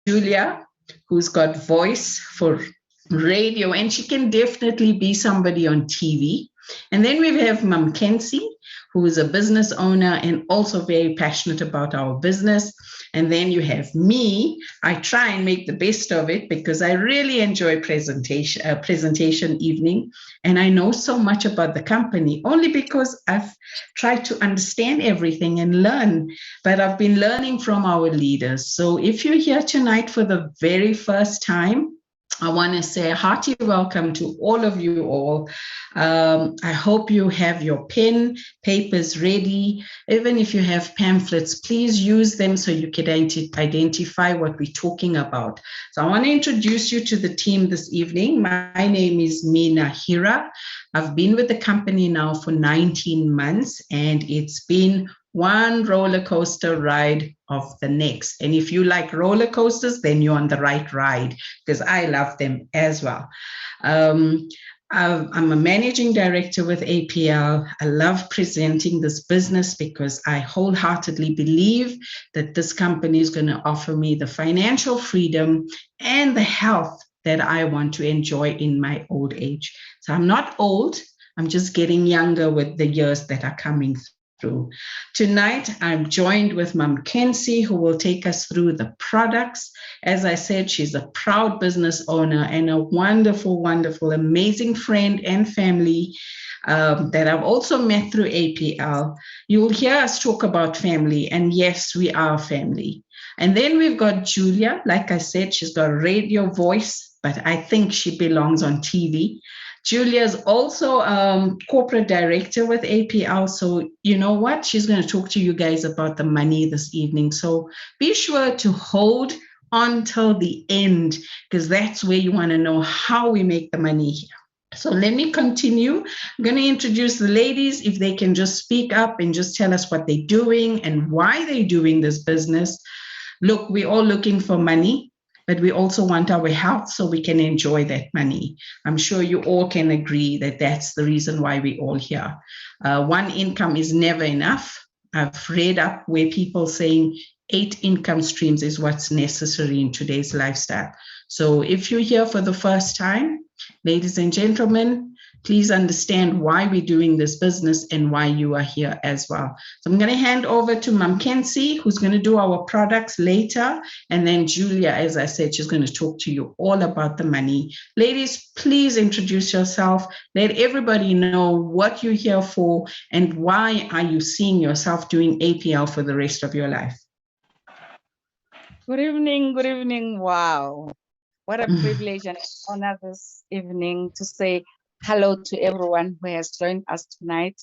Julia, who's got voice for radio, and she can definitely be somebody on TV. And then we have Mum Kenzie, who is a business owner and also very passionate about our business. And then you have me. I try and make the best of it because I really enjoy presentation evening. And I know so much about the company only because I've tried to understand everything and learn. But I've been learning from our leaders. So if you're here tonight for the very first time, I want to say a hearty welcome to all of you all. I hope you have your pen, papers ready. Even if you have pamphlets, please use them so you can identify what we're talking about. So I want to introduce you to the team this evening. My name is Mina Hira. I've been with the company now for 19 months, and it's been one roller coaster ride of the next. And if you like roller coasters, then you're on the right ride, because I love them as well. I'm a managing director with APL. I love presenting this business because I wholeheartedly believe that this company is going to offer me the financial freedom and the health that I want to enjoy in my old age. So I'm not old, I'm just getting younger with the years that are coming through. Tonight, I'm joined with Mum Kenzie, who will take us through the products. As I said, she's a proud business owner and a wonderful, wonderful, amazing friend and family that I've also met through APL. You'll hear us talk about family, and yes, we are family. And then we've got Julia. Like I said, she's got a radio voice, but I think she belongs on TV. Julia is also corporate director with APL. So you know what? She's going to talk to you guys about the money this evening. So be sure to hold on till the end, because that's where you want to know how we make the money here. So let me continue. I'm going to introduce the ladies. If they can just speak up and just tell us what they're doing and why they're doing this business. Look, we're all looking for money, but we also want our health so we can enjoy that money. I'm sure you all can agree that that's the reason why we're all here. One income is never enough. I've read up where people saying 8 income streams is what's necessary in today's lifestyle. So if you're here for the first time, ladies and gentlemen, please understand why we're doing this business and why you are here as well. So I'm going to hand over to Mum Kenzie, who's going to do our products later. And then Julia, as I said, she's going to talk to you all about the money. Ladies, please introduce yourself. Let everybody know what you're here for and why are you seeing yourself doing APL for the rest of your life. Good evening, good evening. Wow. What a privilege and honor this evening to say hello to everyone who has joined us tonight.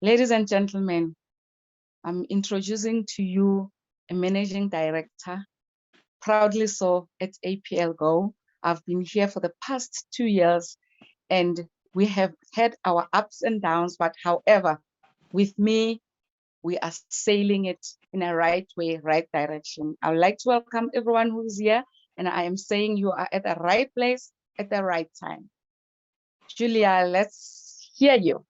Ladies and gentlemen, I'm introducing to you a managing director, proudly so at APLGO. I've been here for the past 2 years and we have had our ups and downs, but however, with me, we are sailing it in a right way, right direction. I would like to welcome everyone who's here, and I am saying you are at the right place at the right time. Julia, let's hear you.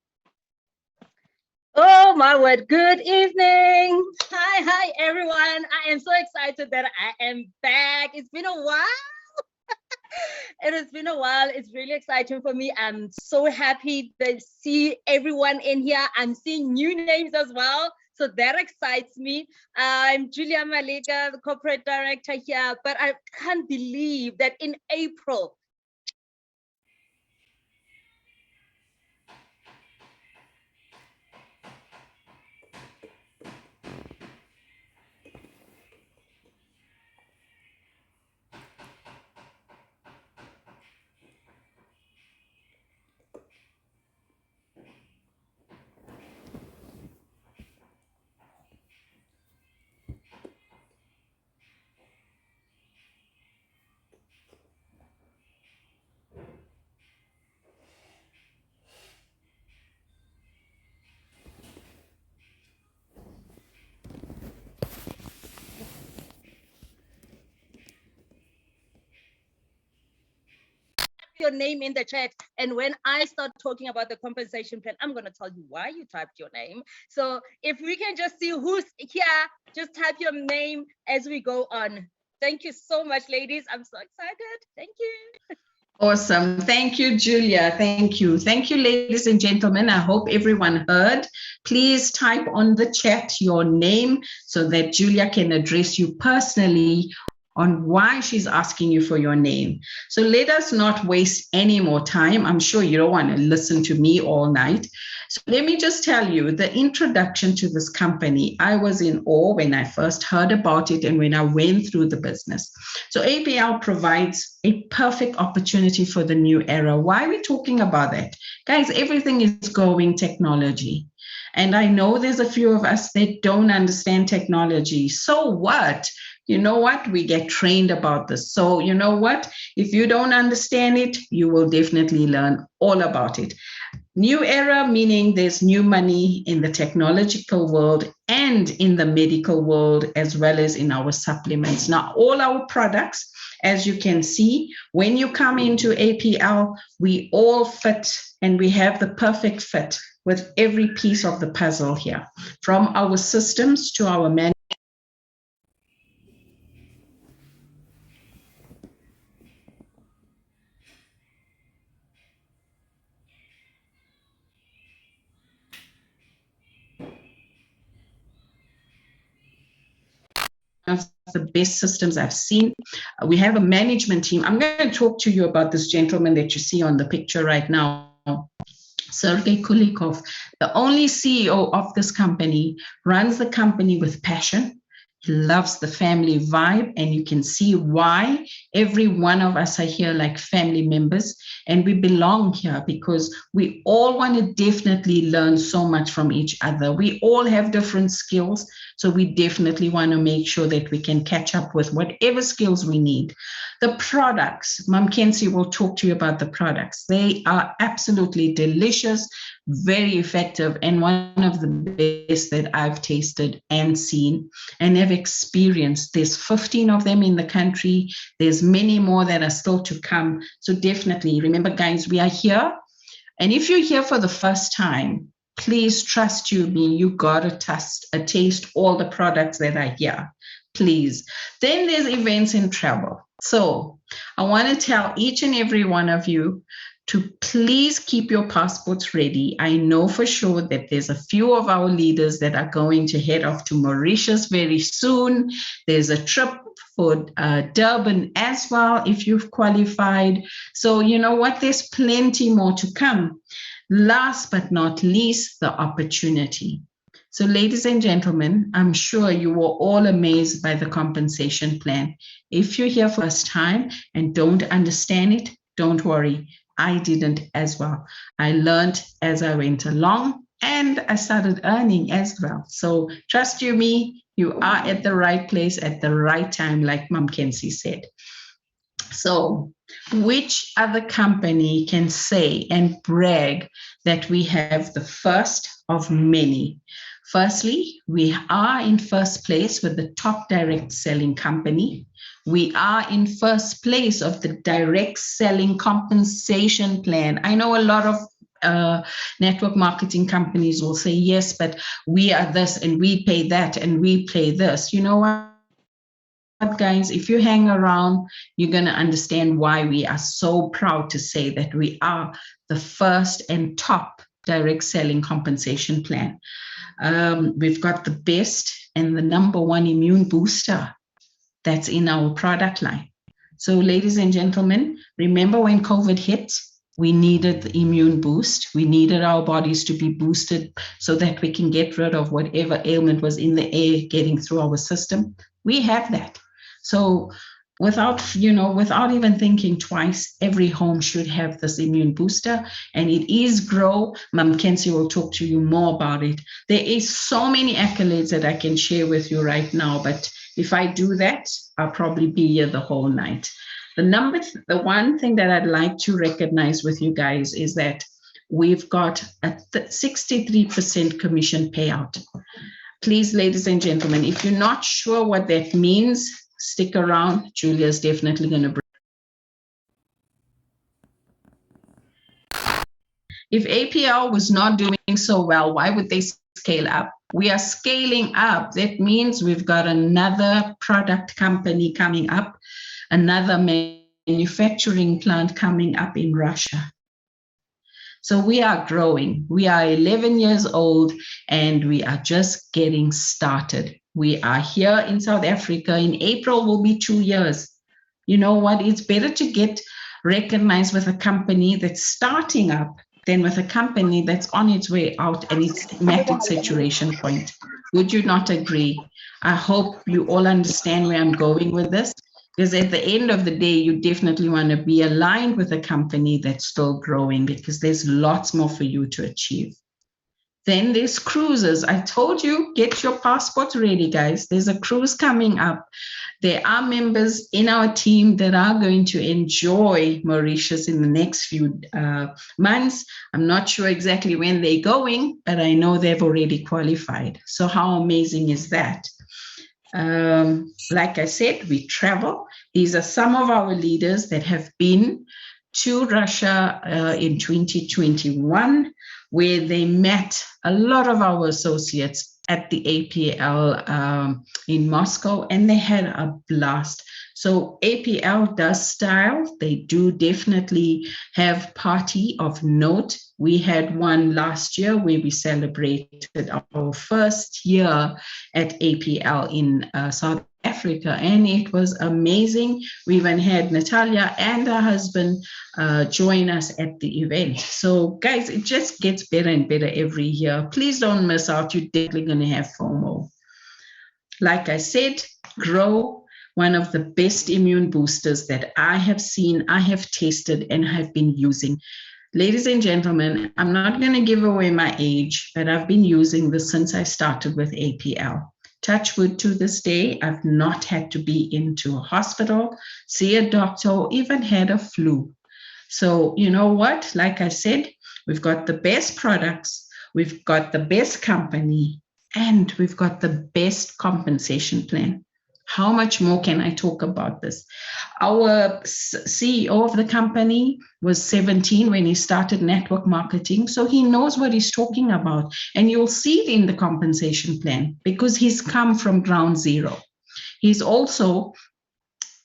Oh my word, good evening. Hi everyone. I am so excited that I am back. It's been a while. It has been a while. It's really exciting for me. I'm so happy to see everyone in here. I'm seeing new names as well. So that excites me. I'm Julia Malika, the corporate director here, but I can't believe that in April, your name in the chat, and when I start talking about the compensation plan, I'm going to tell you why you typed your name. So if we can just see who's here, just type your name as we go on. Thank you so much, ladies. I'm so excited. Thank you. Awesome. Thank you, Julia. Thank you. Thank you, ladies and gentlemen. I hope everyone heard. Please type on the chat your name so that Julia can address you personally on why she's asking you for your name. So let us not waste any more time. I'm sure you don't want to listen to me all night. So let me just tell you the introduction to this company. I was in awe when I first heard about it and when I went through the business. So APL provides a perfect opportunity for the new era. Why are we talking about that? Guys, everything is going technology. And I know there's a few of us that don't understand technology. So what? You know what? We get trained about this. So you know what? If you don't understand it, you will definitely learn all about it. New era, meaning there's new money in the technological world and in the medical world, as well as in our supplements. Now, all our products, as you can see, when you come into APL, we all fit and we have the perfect fit with every piece of the puzzle here, from our systems to our management. Of the best systems I've seen. We have a management team. I'm going to talk to you about this gentleman that you see on the picture right now, Sergey Kulikov. The only CEO of this company runs the company with passion. He loves the family vibe, and you can see why every one of us are here like family members, and we belong here because we all want to definitely learn so much from each other. We all have different skills, so we definitely want to make sure that we can catch up with whatever skills we need. The products, Mom Kenzie will talk to you about the products. They are absolutely delicious, very effective, and one of the best that I've tasted and seen and have experienced. There's 15 of them in the country. There's many more that are still to come. So definitely remember, guys, we are here. And if you're here for the first time, please trust me, you gotta taste all the products that are here, please. Then there's events and travel. So I want to tell each and every one of you to please keep your passports ready. I know for sure that there's a few of our leaders that are going to head off to Mauritius very soon. There's a trip for Durban as well, if you've qualified. So you know what? There's plenty more to come. Last but not least, the opportunity. So ladies and gentlemen, I'm sure you were all amazed by the compensation plan. If you're here for the first time and don't understand it, don't worry. I didn't as well. I learned as I went along and I started earning as well. So trust me, you are at the right place at the right time, like Mom Kenzie said. So which other company can say and brag that we have the first of many? Firstly, we are in first place with the top direct selling company. We are in first place of the direct selling compensation plan. I know a lot of network marketing companies will say, yes, but we are this and we pay that and we pay this. You know what, guys, if you hang around, you're going to understand why we are so proud to say that we are the first and top direct selling compensation plan. We've got the best and the number one immune booster that's in our product line. So ladies and gentlemen, remember when COVID hit, we needed the immune boost. We needed our bodies to be boosted so that we can get rid of whatever ailment was in the air getting through our system. We have that. So without even thinking twice, every home should have this immune booster, and it is Grow. Mom Kenzie will talk to you more about it. There is so many accolades that I can share with you right now, but if I do that, I'll probably be here the whole night. The one thing that I'd like to recognize with you guys is that we've got a 63% commission payout. Please, ladies and gentlemen, if you're not sure what that means, stick around. Julia's definitely going to bring. If APL was not doing so well, why would they scale up? We are scaling up. That means we've got another product company coming up, another manufacturing plant coming up in Russia. So we are growing. We are 11 years old and we are just getting started. We are here in South Africa. In April will be 2 years. You know what? It's better to get recognized with a company that's starting up than with a company that's on its way out and it's met its saturation point. Would you not agree? I hope you all understand where I'm going with this, because at the end of the day, you definitely want to be aligned with a company that's still growing, because there's lots more for you to achieve. Then there's cruises. I told you, get your passports ready, guys. There's a cruise coming up. There are members in our team that are going to enjoy Mauritius in the next few months. I'm not sure exactly when they're going, but I know they've already qualified. So how amazing is that? Like I said, we travel. These are some of our leaders that have been to Russia in 2021, where they met a lot of our associates at the APL in Moscow, and they had a blast. So APL does style. They do definitely have party of note. We had one last year where we celebrated our first year at APL in South Africa, and it was amazing. We even had Natalia and her husband join us at the event. So guys, it just gets better and better every year. Please don't miss out. You're definitely going to have FOMO. Like I said, grow. One of the best immune boosters that I have seen, I have tested and have been using. Ladies and gentlemen, I'm not going to give away my age, but I've been using this since I started with APL. Touch wood, to this day, I've not had to be into a hospital, see a doctor, or even had a flu. So you know what? Like I said, we've got the best products, we've got the best company, and we've got the best compensation plan. How much more can I talk about this? Our CEO of the company was 17 when he started network marketing, so he knows what he's talking about. And you'll see it in the compensation plan because he's come from ground zero. He's also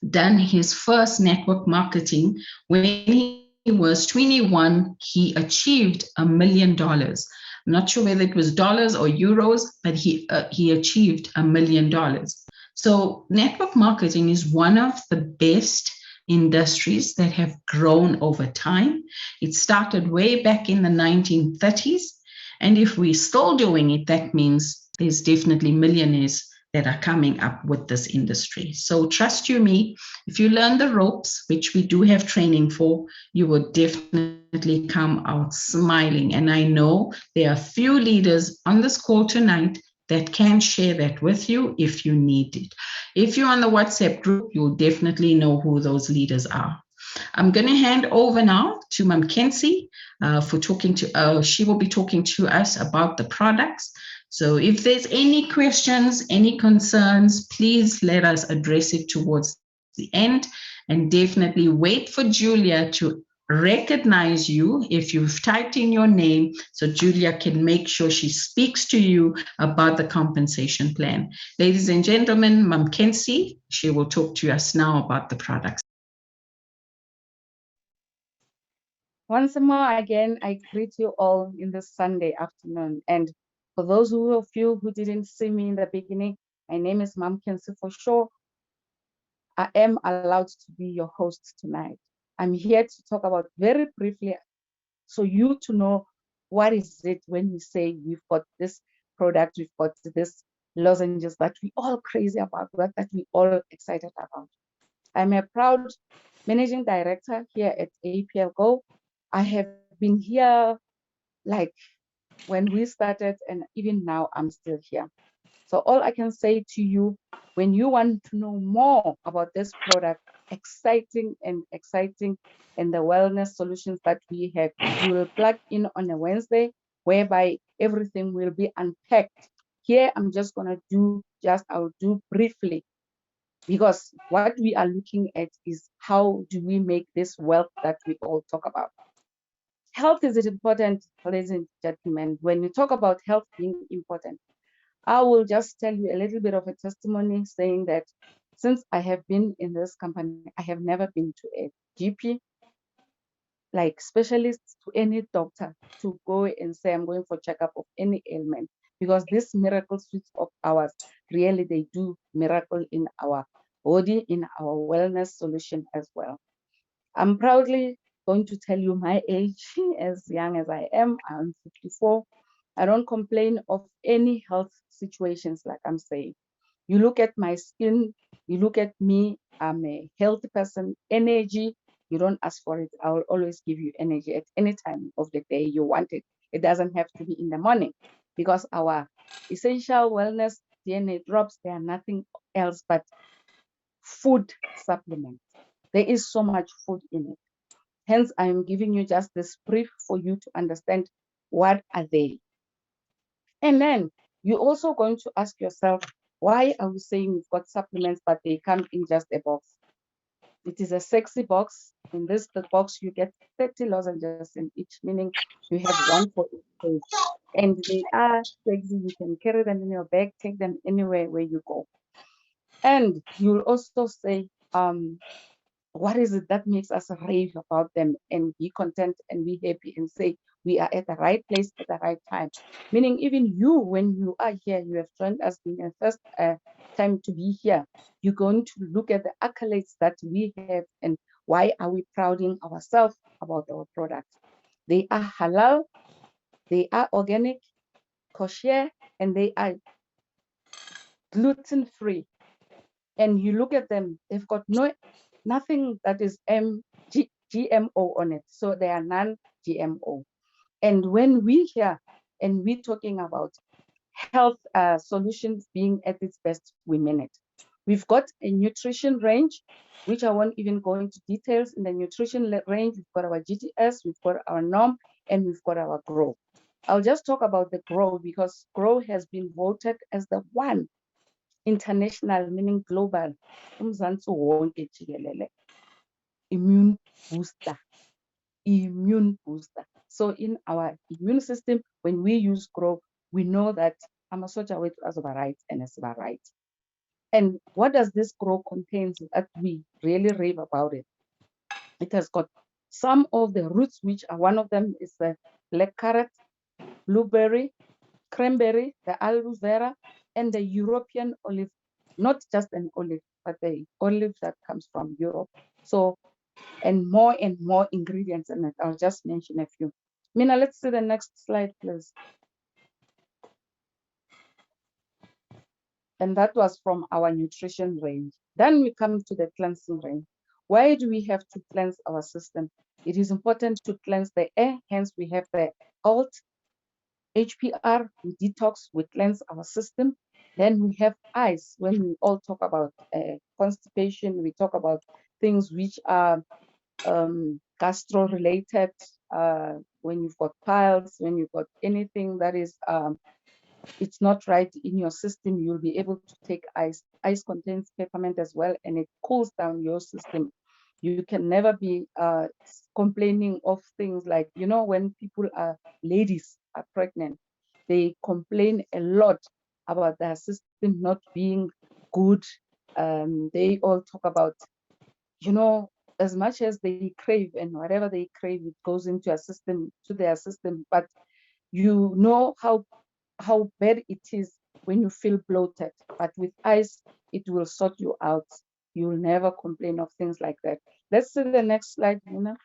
done his first network marketing. When he was 21, he achieved $1 million. I'm not sure whether it was dollars or euros, but he achieved $1 million. So network marketing is one of the best industries that have grown over time. It started way back in the 1930s. And if we're still doing it, that means there's definitely millionaires that are coming up with this industry. So trust you me, if you learn the ropes, which we do have training for, you will definitely come out smiling. And I know there are few leaders on this call tonight that can share that with you if you need it. If you're on the WhatsApp group, you'll definitely know who those leaders are. I'm going to hand over now to Ma'am Kenzie for talking to, she will be talking to us about the products. So if there's any questions, any concerns, please let us address it towards the end, and definitely wait for Julia to recognize you if you've typed in your name, so Julia can make sure she speaks to you about the compensation plan. Ladies and gentlemen, Ma'am Kenzie, she will talk to us now about the products. Once more again, I greet you all in this Sunday afternoon. And for those of you who didn't see me in the beginning, my name is Ma'am Kenzie for sure. I am allowed to be your host tonight. I'm here to talk about very briefly, so you to know what is it when we say we've got this product, we've got this lozenges that we all crazy about, that we all excited about. I'm a proud managing director here at APLGO. I have been here like when we started, and even now I'm still here. So all I can say to you, when you want to know more about this product, exciting, and the wellness solutions that we have, you will plug in on a Wednesday, whereby everything will be unpacked. Here, I'm just gonna I'll do briefly, because what we are looking at is how do we make this wealth that we all talk about. Health is important, ladies and gentlemen. When you talk about health being important, I will just tell you a little bit of a testimony saying that since I have been in this company, I have never been to a GP, like specialists, to any doctor to go and say I'm going for checkup of any ailment, because this miracle suits of ours, really they do miracle in our body, in our wellness solution as well. I'm proudly going to tell you my age, as young as I am. I'm 54. I don't complain of any health situations, like I'm saying. You look at my skin, you look at me, I'm a healthy person. Energy, you don't ask for it. I will always give you energy at any time of the day you want it. It doesn't have to be in the morning, because our essential wellness DNA drops, they are nothing else but food supplements. There is so much food in it. Hence, I'm giving you just this brief for you to understand what are they. And then you're also going to ask yourself, why are we saying we've got supplements, but they come in just a box? It is a sexy box. In this box, you get 30 lozenges in each, meaning you have one for each page. And they are sexy. You can carry them in your bag, take them anywhere where you go. And you'll also say, what is it that makes us rave about them and be content and be happy and say we are at the right place at the right time? Meaning, even you, when you are here, you have joined us in the first time to be here, you're going to look at the accolades that we have and why are we prouding ourselves about our products. They are halal, they are organic, kosher, and they are gluten-free. And you look at them, they've got nothing that is GMO on it. So they are non-GMO. And when we hear and we're talking about health solutions being at its best, we mean it. We've got a nutrition range, which I won't even go into details. In the nutrition range, we've got our GTS, we've got our norm, and we've got our grow. I'll just talk about the grow because grow has been voted as the one international, meaning global, uMzansi wonke jikelele, immune booster. Immune booster. So in our immune system, when we use grow, we know that amasoja wethu azoba right and asiba right. And what does this grow contains that we really rave about it? It has got some of the roots, which are one of them is the black carrot, blueberry, cranberry, the aloe vera, and the European olive, not just an olive, but the olive that comes from Europe. So, and more ingredients in it. I'll just mention a few. Mina, let's see the next slide, please. And that was from our nutrition range. Then we come to the cleansing range. Why do we have to cleanse our system? It is important to cleanse the air, hence we have the alt HPR, we detox, we cleanse our system. Then we have eyes. When we all talk about constipation, we talk about things which are gastro-related. When you've got piles, when you've got anything that is it's not right in your system, you'll be able to take ice. Ice contains peppermint as well, and it cools down your system. You can never be complaining of things like, you know, when people are, ladies are pregnant, they complain a lot about their system not being good. They all talk about, you know, as much as they crave and whatever they crave, it goes into a system, to their system. But you know how bad it is when you feel bloated. But with ice, it will sort you out. You will never complain of things like that. Let's see the next slide, Nina.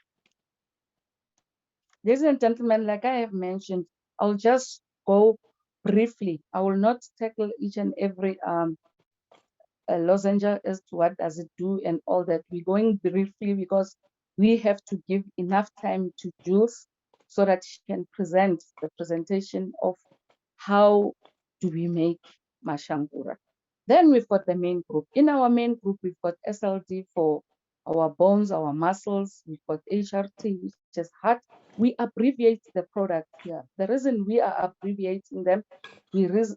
Ladies and gentlemen, like I have mentioned, I'll just go briefly. I will not tackle each and every lozenge as to what does it do and all that. We're going briefly because we have to give enough time to Jules so that she can present the presentation of how do we make mashangura. Then we've got the main group. In our main group, we've got SLD for our bones, our muscles. We've got HRT, which is heart. We abbreviate the product here. The reason we are abbreviating them, it's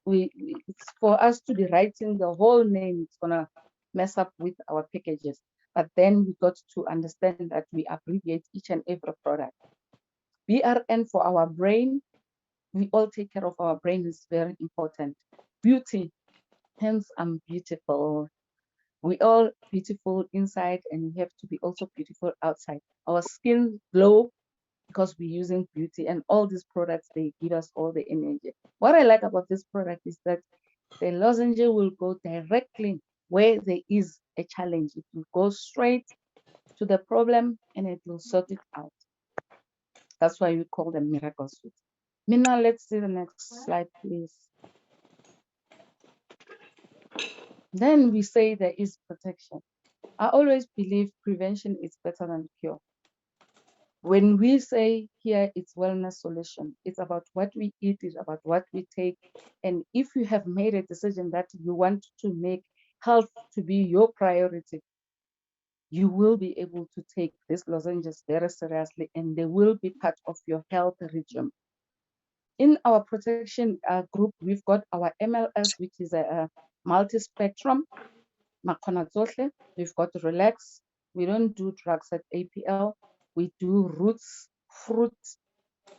for us to be writing the whole name. It's gonna mess up with our packages. But then we got to understand that we abbreviate each and every product. BRN for our brain. We all take care of our brain, is very important. Beauty, hence I'm beautiful. We all beautiful inside, and we have to be also beautiful outside. Our skin glow because we're using beauty, and all these products, they give us all the energy. What I like about this product is that the lozenge will go directly where there is a challenge. It will go straight to the problem and it will sort it out. That's why we call them miracle sweets. Mina, let's see the next slide, please. Then we say there is protection. I always believe prevention is better than cure. When we say here it's wellness solution, it's about what we eat, it's about what we take. And if you have made a decision that you want to make health to be your priority, you will be able to take these lozenges very seriously, and they will be part of your health regime. In our protection group, we've got our MLS, which is a multi-spectrum. We've got relax. We don't do drugs at APL. We do roots, fruits,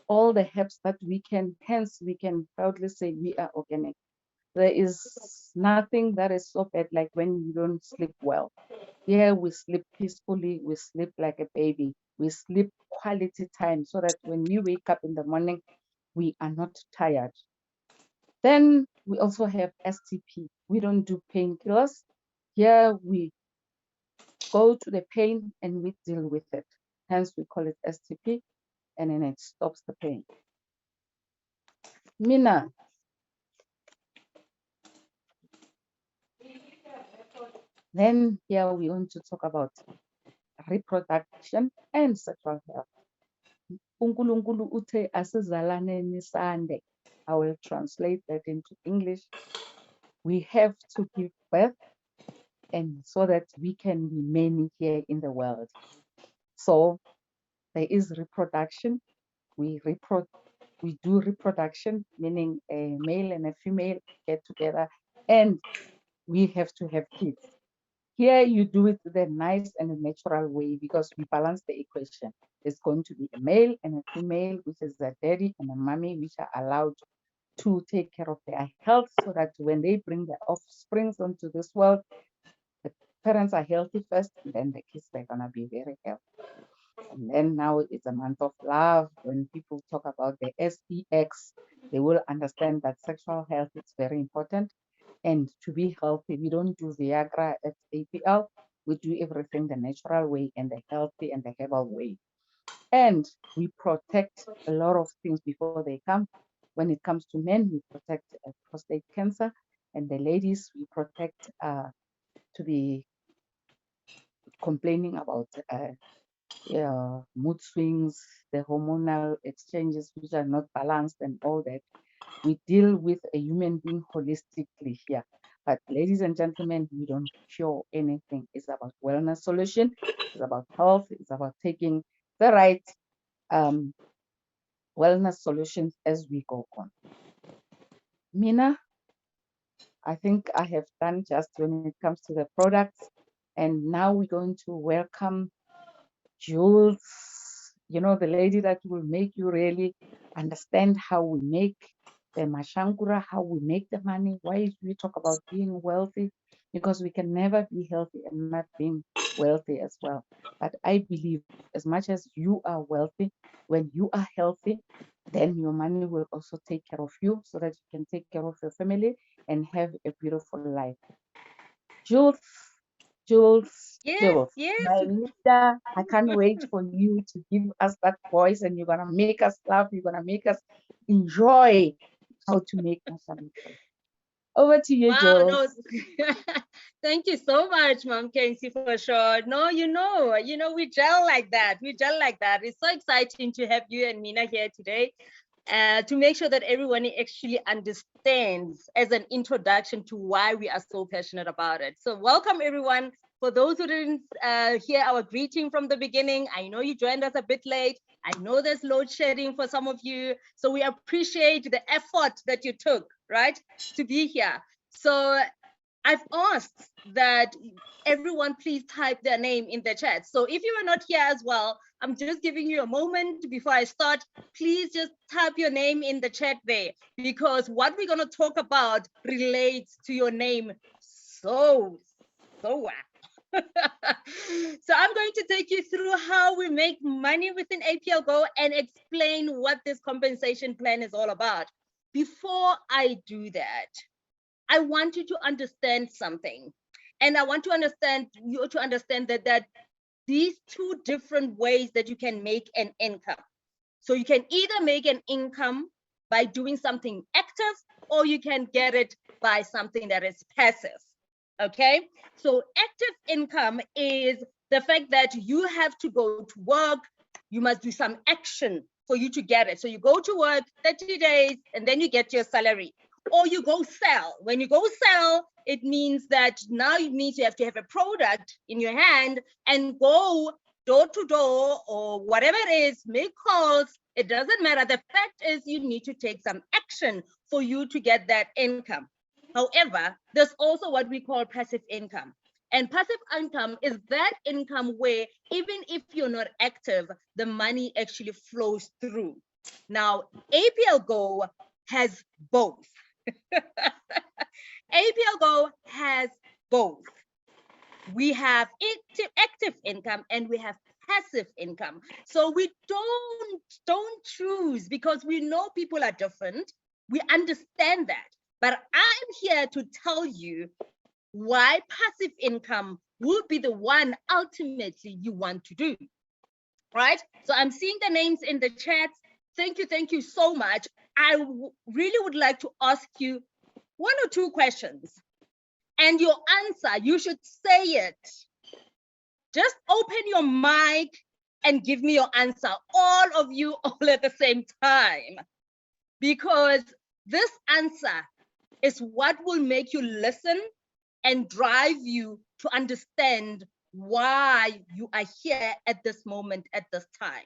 all the herbs that we can, hence we can proudly say we are organic. There is nothing that is so bad like when you don't sleep well. Here we sleep peacefully, we sleep like a baby, we sleep quality time so that when we wake up in the morning, we are not tired. Then we also have STP. We don't do painkillers. Here we go to the pain and we deal with it. Hence we call it STP, and then it stops the pain. Mina. Then here we want to talk about reproduction and sexual health. uNkulunkulu uthe asizalane nisande. I will translate that into English. We have to give birth, and so that we can be many here in the world. So there is reproduction. We do reproduction, meaning a male and a female get together, and we have to have kids. Here you do it the nice and a natural way because we balance the equation. It's going to be a male and a female, which is a daddy and a mommy, which are allowed to take care of their health so that when they bring their offsprings onto this world, the parents are healthy first, and then the kids are gonna be very healthy. And then now it's a month of love. When people talk about the SEX, they will understand that sexual health is very important. And to be healthy, we don't do Viagra at APL. We do everything the natural way and the healthy and the herbal way. And we protect a lot of things before they come. When it comes to men, we protect prostate cancer. And the ladies, we protect to be complaining about mood swings, the hormonal exchanges which are not balanced and all that. We deal with a human being holistically here. But ladies and gentlemen, we don't cure anything. It's about wellness solution. It's about health. It's about taking the right wellness solutions as we go on. Mina, I think I have done just when it comes to the products. And now we're going to welcome Jules, you know, the lady that will make you really understand how we make the mashangura, how we make the money. Why we talk about being wealthy? Because we can never be healthy and not being wealthy as well. But I believe as much as you are wealthy, when you are healthy, then your money will also take care of you so that you can take care of your family and have a beautiful life. Jules, Yes, my leader, I can't wait for you to give us that voice, and you're gonna make us laugh. You're gonna make us enjoy how to make masala. Over to you, wow, Jules. no. Thank you so much, Mom Kenzie, for sure. No, you know, we gel like that. We gel like that. It's so exciting to have you and Mina here today. To make sure that everyone actually understands as an introduction to why we are so passionate about it. So welcome everyone. For those who didn't hear our greeting from the beginning, I know you joined us a bit late. I know there's load shedding for some of you. So we appreciate the effort that you took, right, to be here. So I've asked that everyone please type their name in the chat. So if you are not here as well, I'm just giving you a moment before I start. Please just type your name in the chat there, because what we're going to talk about relates to your name so well. So I'm going to take you through how we make money within APLGO and explain what this compensation plan is all about. Before I do that, I want you to understand something. And I want to understand you to understand that these two different ways that you can make an income. So you can either make an income by doing something active, or you can get it by something that is passive. Okay, so active income is the fact that you have to go to work, you must do some action for you to get it. So you go to work 30 days and then you get your salary, or you go sell. When you go sell, it means that now it means you have to have a product in your hand and go door to door or whatever it is, make calls. It doesn't matter. The fact is you need to take some action for you to get that income. However, there's also what we call passive income. And passive income is that income where even if you're not active, the money actually flows through. Now, APLGO has both. APLGO has both. We have active income and we have passive income. So we don't choose, because we know people are different. We understand that. But I'm here to tell you why passive income will be the one ultimately you want to do, right? So I'm seeing the names in the chat. Thank you so much. I really would like to ask you one or two questions. And your answer, you should say it. Just open your mic and give me your answer, all of you, all at the same time. Because this answer is what will make you listen and drive you to understand why you are here at this moment, at this time.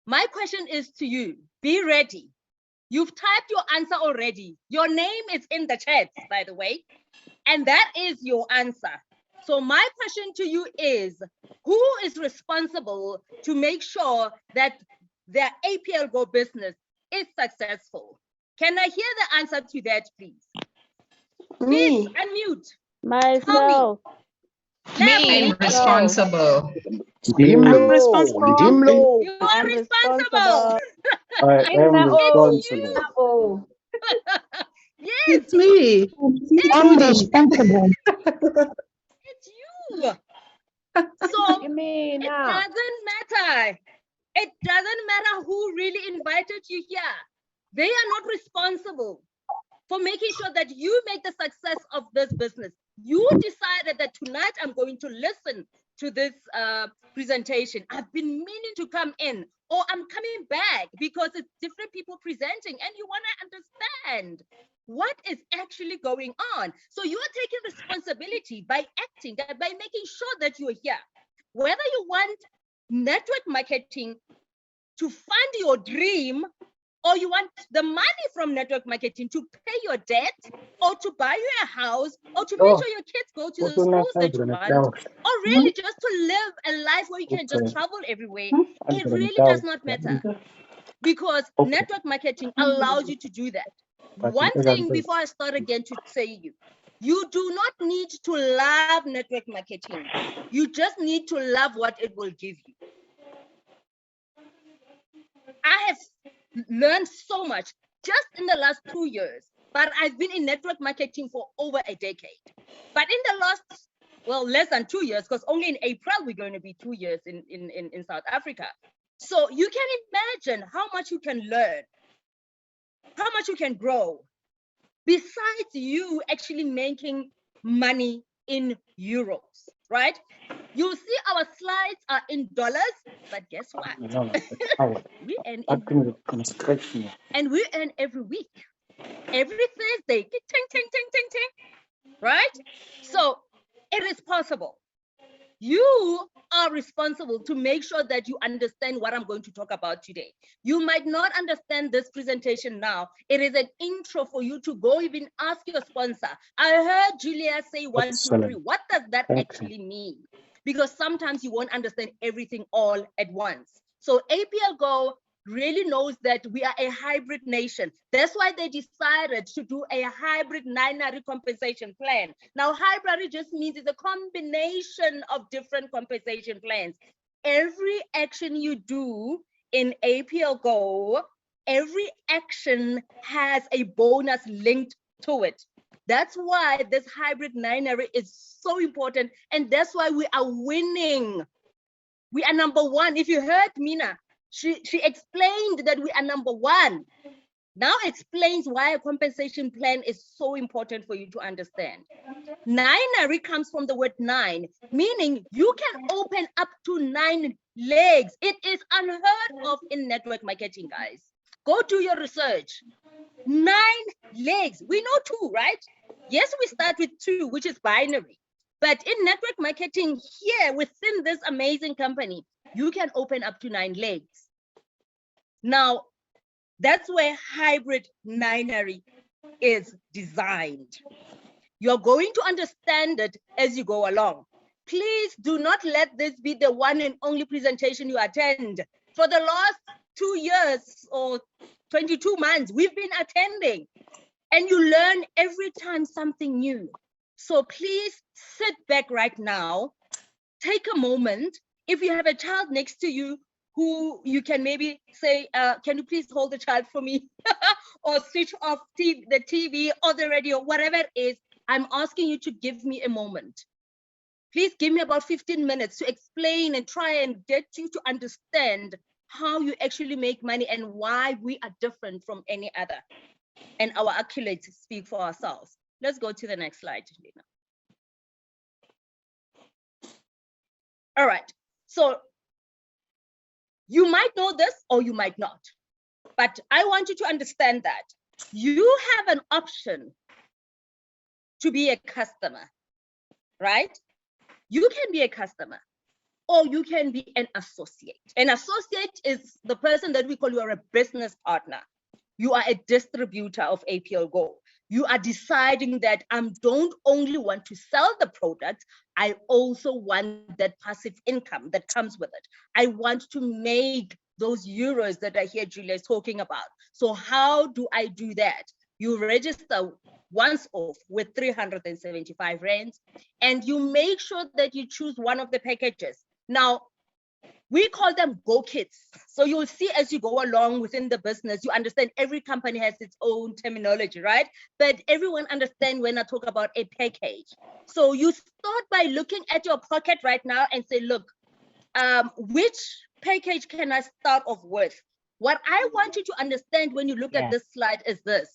My question is to you, be ready. You've typed your answer already. Your name is in the chat, by the way, and that is your answer. So my question to you is, who is responsible to make sure that their APLGO business is successful? Can I hear the answer to that, please? Please unmute. Myself. Me, I'm responsible. I'm responsible. You are responsible. I am responsible. Yes, It's me. I'm responsible. it's you. So You mean it doesn't matter. It doesn't matter who really invited you here. They are not responsible for making sure that you make the success of this business. You decided that tonight I'm going to listen to this presentation. I've been meaning to come in, or I'm coming back because it's different people presenting and you want to understand what is actually going on. So you are taking responsibility by acting, by making sure that you're here. Whether you want network marketing to fund your dream, or you want the money from network marketing to pay your debt, or to buy you a house, or to make sure your kids go to the schools that you want, or really just to live a life where you can just travel everywhere, it really does not matter, because network marketing allows you to do that. One thing before I start again to say you do not need to love network marketing. You just need to love what it will give you. I have learned so much just in the last 2 years, but I've been in network marketing for over a decade. But in the last, well, less than 2 years, because only in April we're going to be 2 years in South Africa. So you can imagine how much you can learn, how much you can grow, besides you actually making money in euros, right? You'll see our slides are in dollars, but guess what? We earn in euros. And we earn every week, every Thursday, ting, ting, ting, ting, ting, right? So it is possible. You are responsible to make sure that you understand what I'm going to talk about today. You might not understand this presentation now. It is an intro for you to go even ask your sponsor. I heard Julia say 1, 2, 3. Excellent. What does that Thank you. actually mean? Because sometimes you won't understand everything all at once. So APLGO really knows that we are a hybrid nation. That's why they decided to do a hybrid 9-nary compensation plan. Now, hybrid just means it's a combination of different compensation plans. Every action you do in APLGO, every action has a bonus linked to it. That's why this hybrid 9-nary is so important. And that's why we are winning. We are number 1. If you heard Mina, she explained that we are number 1. Now explains why a compensation plan is so important for you to understand. 9-nary comes from the word 9, meaning you can open up to 9 legs. It is unheard of in network marketing, guys. Go do your research. 9 legs. We know 2, right? Yes, we start with 2, which is binary. But in network marketing here within this amazing company, you can open up to 9 legs. Now, that's where hybrid 9-nary is designed. You're going to understand it as you go along. Please do not let this be the one and only presentation you attend. For the last 2 years or 22 months, we've been attending, and you learn every time something new. So please sit back right now, take a moment. If you have a child next to you who you can maybe say, can you please hold the child for me? Or switch off the TV or the radio, whatever it is, I'm asking you to give me a moment. Please give me about 15 minutes to explain and try and get you to understand how you actually make money and why we are different from any other. And our accolades speak for ourselves. Let's go to the next slide, Lena. All right, so you might know this or you might not, but I want you to understand that you have an option to be a customer, right? You can be a customer or you can be an associate. An associate is the person that we call you are a business partner. You are a distributor of APLGO. You are deciding that I don't only want to sell the product, I also want that passive income that comes with it. I want to make those euros that I hear Julia is talking about. So how do I do that? You register once off with 375 rands, and you make sure that you choose one of the packages. Now, we call them Go Kits. So you'll see as you go along within the business, you understand every company has its own terminology, right? But everyone understands when I talk about a package. So you start by looking at your pocket right now and say, look, which package can I start off with? What I want you to understand when you look at this slide is this.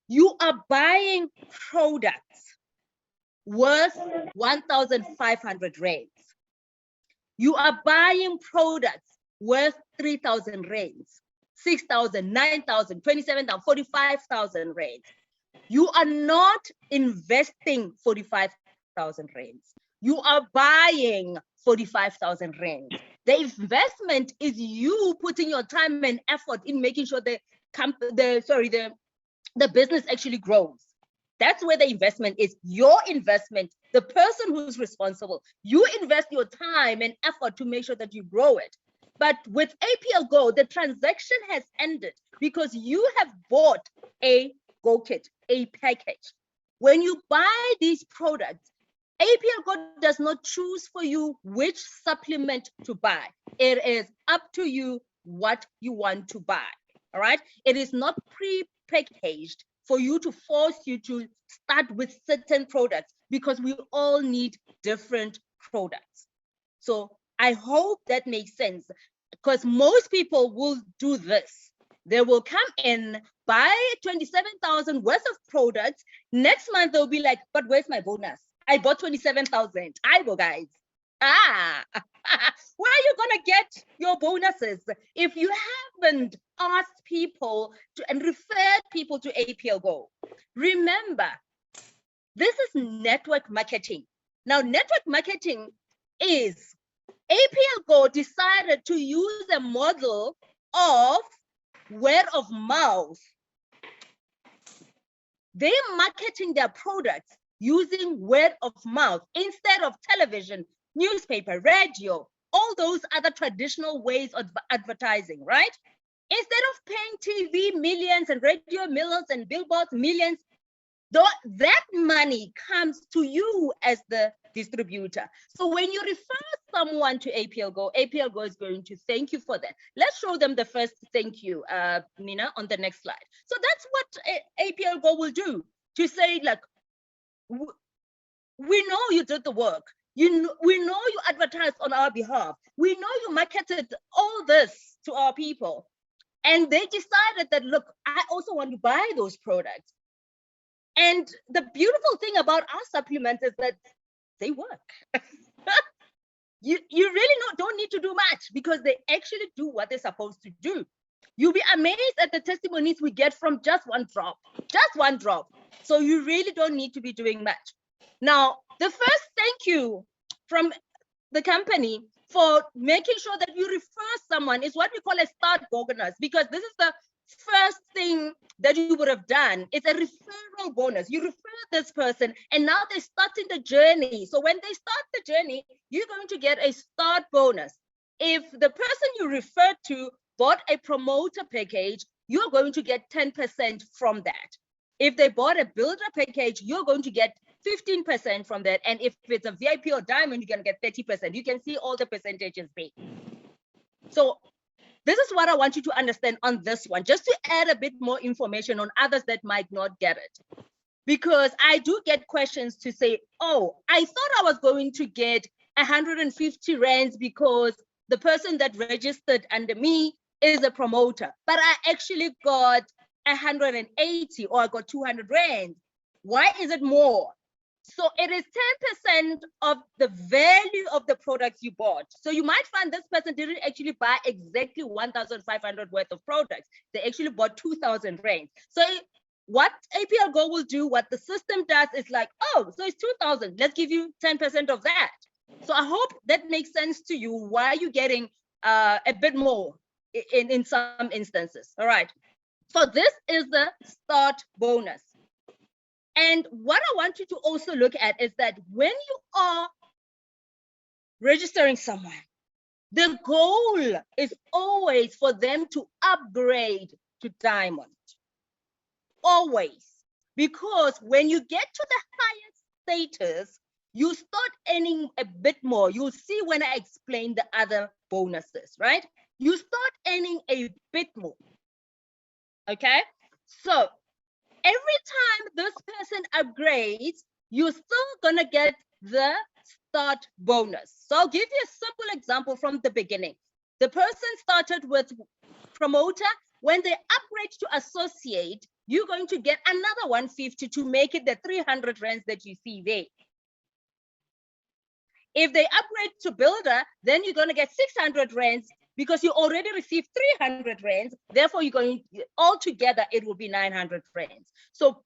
You are buying products worth 1,500 rands. You are buying products worth 3,000 rands, 6,000, 9,000, 27,000, 45,000 rands. You are not investing 45,000 rands. You are buying 45,000 rands. The investment is you putting your time and effort in making sure the business actually grows. That's where the investment is, your investment, the person who's responsible. You invest your time and effort to make sure that you grow it. But with APLGO, the transaction has ended because you have bought a Go Kit, a package. When you buy these products, APLGO does not choose for you which supplement to buy. It is up to you what you want to buy, all right? It is not pre-packaged for you to force you to start with certain products because we all need different products. So I hope that makes sense because most people will do this. They will come in, buy 27,000 worth of products. Next month, they'll be like, but where's my bonus? I bought 27,000. I go, guys. Where are you gonna get your bonuses if you haven't asked people to and referred people to APLGO? Remember, this is network marketing. Now, network marketing is APLGO decided to use a model of word of mouth. They're marketing their products using word of mouth instead of television, newspaper, radio, all those other traditional ways of advertising, right? Instead of paying TV millions and radio millions and billboards millions, that money comes to you as the distributor. So when you refer someone to APLGO is going to thank you for that. Let's show them the first thank you, Nina, on the next slide. So that's what APLGO will do, to say, like, we know you did the work. We know you advertised on our behalf. We know you marketed all this to our people. And they decided that, look, I also want to buy those products. And the beautiful thing about our supplements is that they work. You really don't need to do much, because they actually do what they're supposed to do. You'll be amazed at the testimonies we get from just one drop. So you really don't need to be doing much. Now, the first thank you from the company for making sure that you refer someone is what we call a start bonus, because this is the first thing that you would have done. It's a referral bonus. You refer this person and now they're starting the journey. So when they start the journey, you're going to get a start bonus. If the person you referred to bought a promoter package, you're going to get 10% from that. If they bought a builder package, you're going to get 15% from that. And if it's a VIP or diamond, you're going to get 30%. You can see all the percentages there. So this is what I want you to understand on this one, just to add a bit more information on others that might not get it. Because I do get questions to say, oh, I thought I was going to get 150 rands because the person that registered under me is a promoter, but I actually got 180 or I got 200 rands. Why is it more? So it is 10% of the value of the products you bought. So you might find this person didn't actually buy exactly 1,500 worth of products. They actually bought 2,000 rands. So what APLGO will do, what the system does is like, oh, so it's 2,000. Let's give you 10% of that. So I hope that makes sense to you why you're getting a bit more in some instances. All right. So this is the start bonus. And what I want you to also look at is that when you are registering someone, the goal is always for them to upgrade to diamond. Always. Because when you get to the highest status, you start earning a bit more. You'll see when I explain the other bonuses, right? You start earning a bit more. Okay? So every time this person upgrades, you're still gonna get the start bonus. So I'll give you a simple example from the beginning. The person started with promoter. When they upgrade to associate, you're going to get another 150 to make it the 300 rands that you see there. If they upgrade to builder, then you're gonna get 600 rands because you already received 300 rands, therefore you're going, altogether it will be 900 rands. So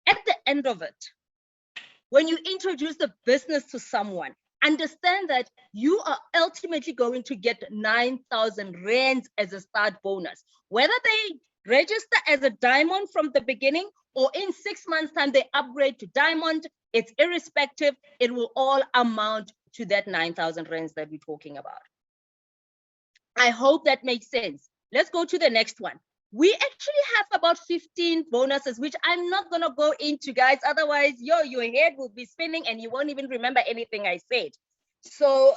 at the end of it, when you introduce the business to someone, understand that you are ultimately going to get 9,000 rands as a start bonus. Whether they register as a diamond from the beginning or in 6 months time they upgrade to diamond, it's irrespective, it will all amount to that 9,000 rands that we're talking about. I hope that makes sense. Let's go to the next one. We actually have about 15 bonuses, which I'm not going to go into, guys. Otherwise, your head will be spinning and you won't even remember anything I said. So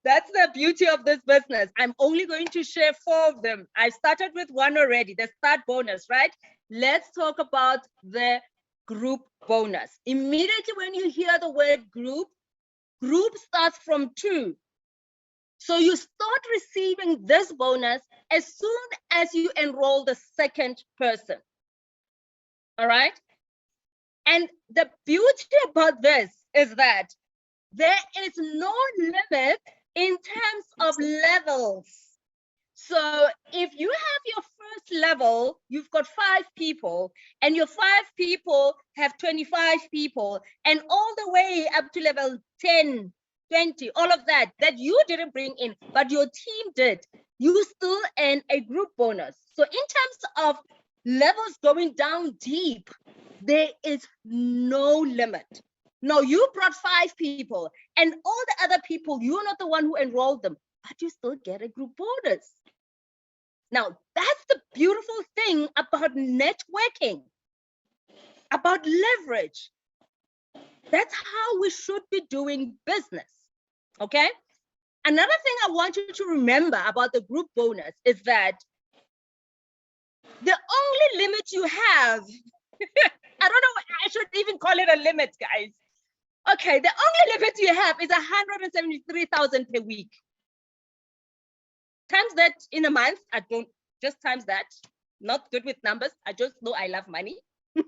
that's the beauty of this business. I'm only going to share 4 of them. I started with one already, the start bonus, right? Let's talk about the group bonus. Immediately when you hear the word group starts from 2. So you start receiving this bonus as soon as you enroll the second person. All right. And the beauty about this is that there is no limit in terms of levels. So if you have your first level, you've got 5 people, and your 5 people have 25 people, and all the way up to level 10, 20, all of that you didn't bring in, but your team did, you still earn a group bonus. So in terms of levels going down deep, there is no limit. No, you brought 5 people, and all the other people, you're not the one who enrolled them, but you still get a group bonus. Now, that's the beautiful thing about networking, about leverage. That's how we should be doing business, okay? Another thing I want you to remember about the group bonus is that the only limit you have, I don't know, I should even call it a limit, guys. Okay, the only limit you have is 173,000 per week. Times that in a month, I don't, just times that. Not good with numbers, I just know I love money. But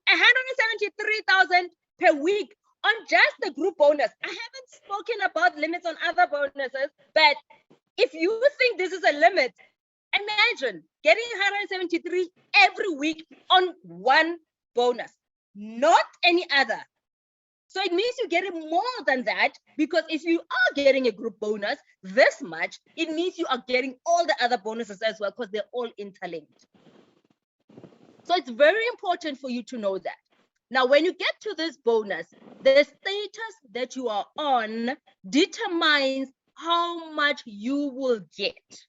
173,000 per week on just the group bonus. I haven't spoken about limits on other bonuses, but if you think this is a limit, imagine getting 173 every week on one bonus, not any other. So it means you're getting more than that, because if you are getting a group bonus this much, it means you are getting all the other bonuses as well, because they're all interlinked. So it's very important for you to know that. Now, when you get to this bonus, the status that you are on determines how much you will get.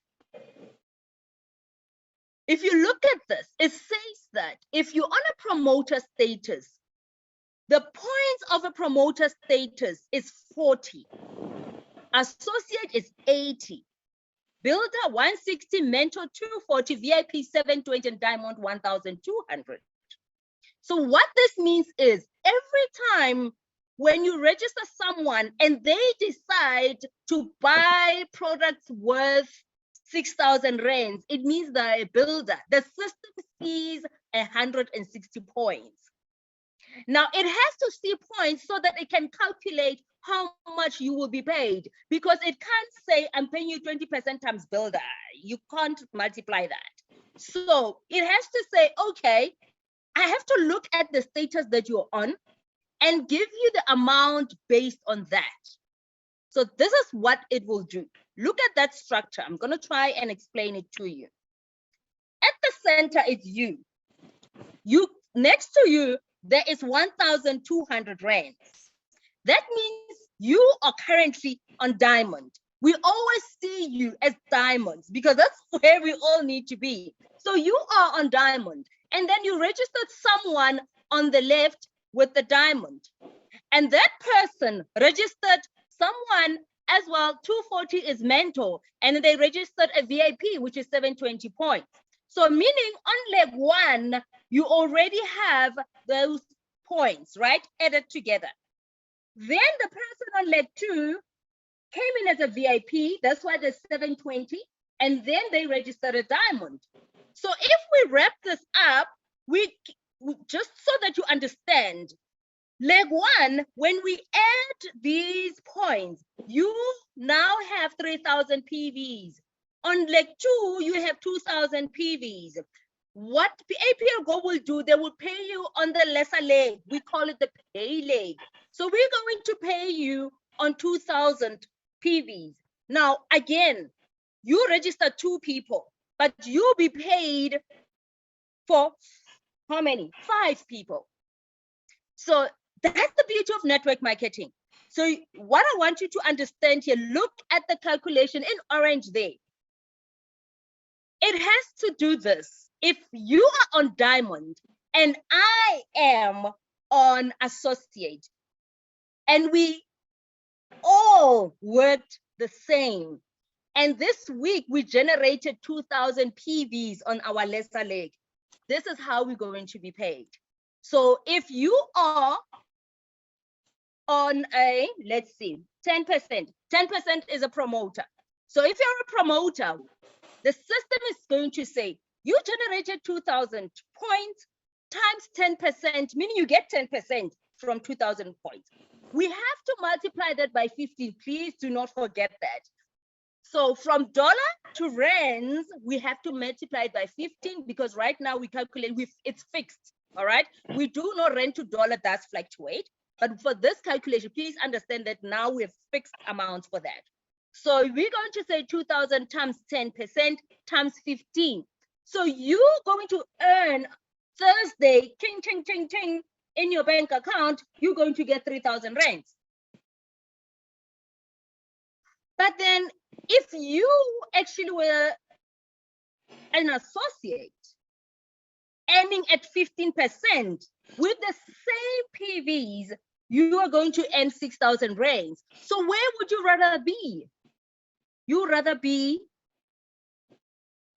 If you look at this, it says that if you're on a promoter status, the points of a promoter status is 40. Associate is 80. Builder 160, mentor 240, VIP 720, and diamond 1,200. So what this means is every time when you register someone and they decide to buy products worth 6,000 rands, it means they're a builder. The system sees 160 points. Now it has to see points so that it can calculate how much you will be paid, because it can't say I'm paying you 20% times builder. You can't multiply that. So it has to say, okay, I have to look at the status that you're on and give you the amount based on that. So this is what it will do. Look at that structure. I'm going to try and explain it to you. At the center is you. Next to you, there is 1,200 rands. That means you are currently on diamond. We always see you as diamonds because that's where we all need to be. So you are on diamond, and then you registered someone on the left with the diamond, and that person registered someone as well. 240 is mentor, and they registered a VIP, which is 720 points. So meaning on leg one, you already have those points, right, added together. Then the person on leg two came in as a VIP, that's why there's 720, and then they registered a diamond. So if we wrap this up, we just so that you understand, leg one, when we add these points, you now have 3,000 PVs. On leg two, you have 2,000 PVs. What APLGO will do, they will pay you on the lesser leg. We call it the pay leg. So we're going to pay you on 2,000 PVs. Now, again, you register 2 people, but you'll be paid for how many? 5 people. So that's the beauty of network marketing. So what I want you to understand here, look at the calculation in orange there. It has to do this. If you are on diamond and I am on associate, and we all worked the same, and this week we generated 2,000 PVs on our lesser leg, this is how we're going to be paid. So if you are on a, let's see, 10%, 10% is a promoter. So if you're a promoter, the system is going to say, you generated 2,000 points times 10%, meaning you get 10% from 2,000 points. We have to multiply that by 15. Please do not forget that. So from dollar to rands, we have to multiply it by 15 because right now we calculate it's fixed. All right. We do not rand to dollar does fluctuate. But for this calculation, please understand that now we have fixed amounts for that. So we're going to say 2,000 times 10% times 15. So you're going to earn Thursday, ching, ching, ching, ching, in your bank account, you're going to get 3,000 rands. But then if you actually were an associate earning at 15% with the same PVs, you are going to earn 6,000 rands. So where would you rather be? You'd rather be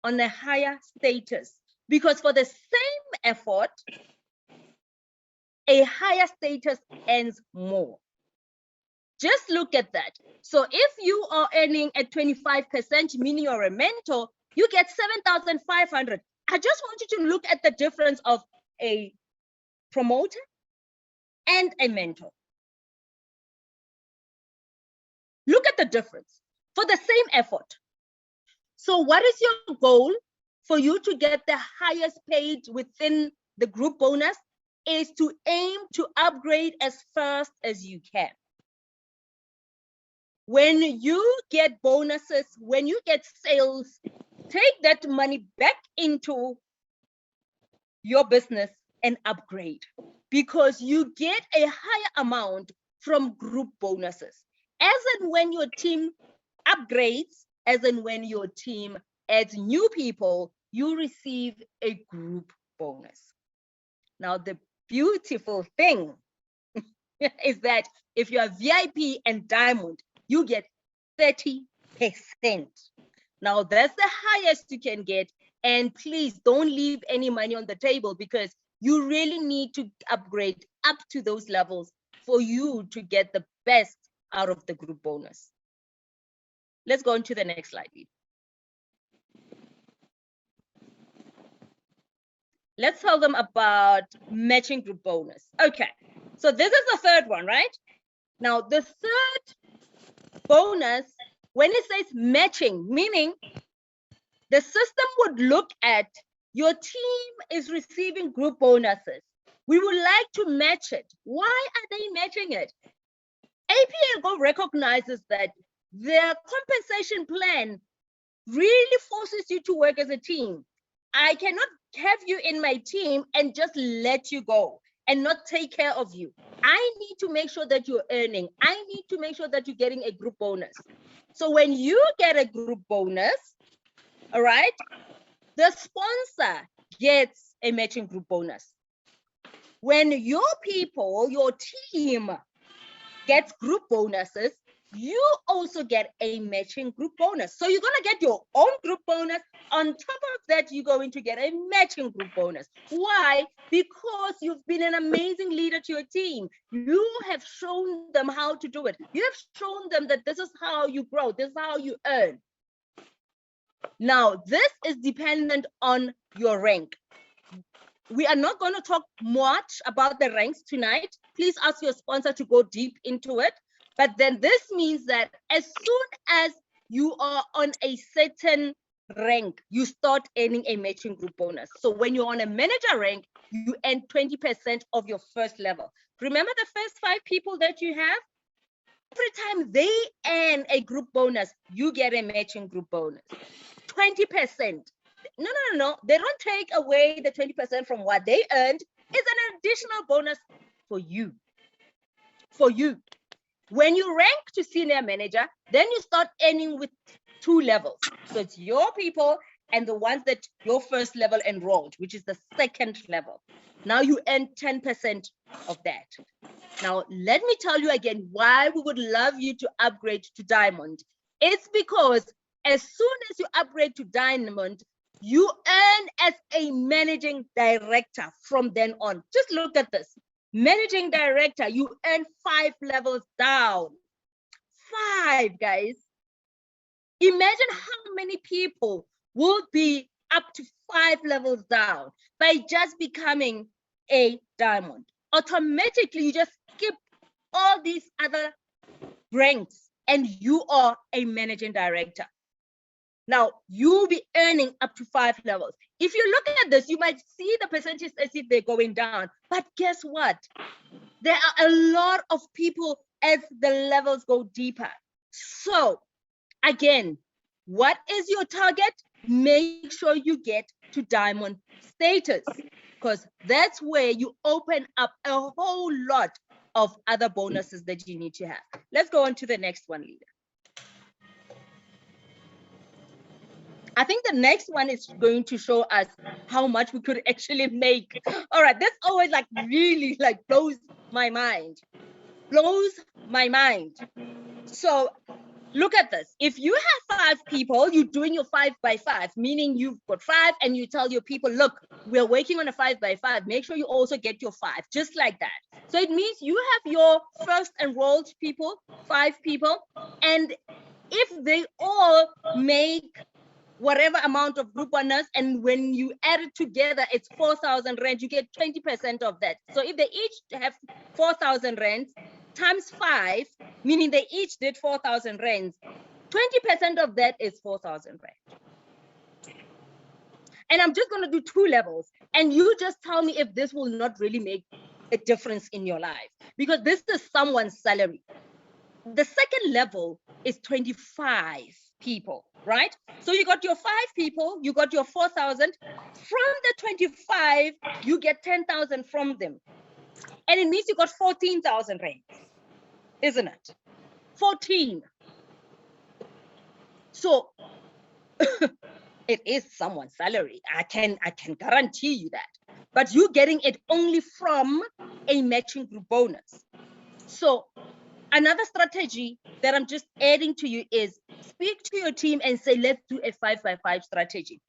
on a higher status because for the same effort, a higher status earns more. Just look at that. So if you are earning at 25%, meaning you're a mentor, you get 7,500. I just want you to look at the difference of a promoter and a mentor. Look at the difference for the same effort. So what is your goal for you to get the highest paid within the group bonus is to aim to upgrade as fast as you can. When you get bonuses, when you get sales, take that money back into your business and upgrade because you get a higher amount from group bonuses. As and when your team upgrades, as and when your team adds new people, you receive a group bonus. Now, the beautiful thing is that if you are VIP and diamond, you get 30%. Now, that's the highest you can get. And please don't leave any money on the table because you really need to upgrade up to those levels for you to get the best out of the group bonus. Let's go on to the next slide, please. Let's tell them about matching group bonus. Okay, so this is the third one, right? Now, the third bonus, when it says matching, meaning the system would look at your team is receiving group bonuses. We would like to match it. Why are they matching it? APLGO recognizes that their compensation plan really forces you to work as a team. I cannot have you in my team and just let you go and not take care of you. I need to make sure that you're earning. I need to make sure that you're getting a group bonus. So when you get a group bonus, all right, the sponsor gets a matching group bonus. When your people, your team gets group bonuses, you also get a matching group bonus. So you're going to get your own group bonus. On top of that, you're going to get a matching group bonus. Why? Because you've been an amazing leader to your team. You have shown them how to do it. You have shown them that this is how you grow. This is how you earn. Now, this is dependent on your rank. We are not going to talk much about the ranks tonight. Please ask your sponsor to go deep into it. But then this means that as soon as you are on a certain rank, you start earning a matching group bonus. So when you're on a manager rank, you earn 20% of your first level. Remember the first 5 people that you have? Every time they earn a group bonus, you get a matching group bonus. 20%. No. They don't take away the 20% from what they earned. It's an additional bonus for you. For you. When you rank to senior manager, then you start earning with 2 levels. So it's your people and the ones that your first level enrolled, which is the second level. Now you earn 10% of that. Now, let me tell you again why we would love you to upgrade to diamond. It's because as soon as you upgrade to diamond, you earn as a managing director from then on. Just look at this. Managing director, you earn 5 levels down. 5, guys. Imagine how many people will be up to 5 levels down by just becoming a diamond. Automatically, you just skip all these other ranks and you are a managing director. Now, you'll be earning up to 5 levels. If you look at this, you might see the percentage as if they're going down. But guess what? There are a lot of people as the levels go deeper. So, again, what is your target? Make sure you get to diamond status, because that's where you open up a whole lot of other bonuses that you need to have. Let's go on to the next one, leader. I think the next one is going to show us how much we could actually make. All right, this always like really like blows my mind. Blows my mind. So look at this. If you have 5 people, you're doing your 5 by 5, meaning you've got 5 and you tell your people, look, we're working on a 5 by 5. Make sure you also get your 5, just like that. So it means you have your first enrolled people, 5 people, and if they all make whatever amount of group honors, and when you add it together, it's 4,000 rand, you get 20% of that. So if they each have 4,000 rands times 5, meaning they each did 4,000 rands, 20% of that is 4,000 rand. And I'm just going to do 2 levels, and you just tell me if this will not really make a difference in your life, because this is someone's salary. The second level is 25 people, right? So you got your 5 people, you got your 4,000. From the 25, you get 10,000 from them. And it means you got 14,000 rands, isn't it? 14. So it is someone's salary. I can guarantee you that. But you're getting it only from a matching group bonus. So another strategy that I'm just adding to you is speak to your team and say, let's do a 5 by 5 strategy.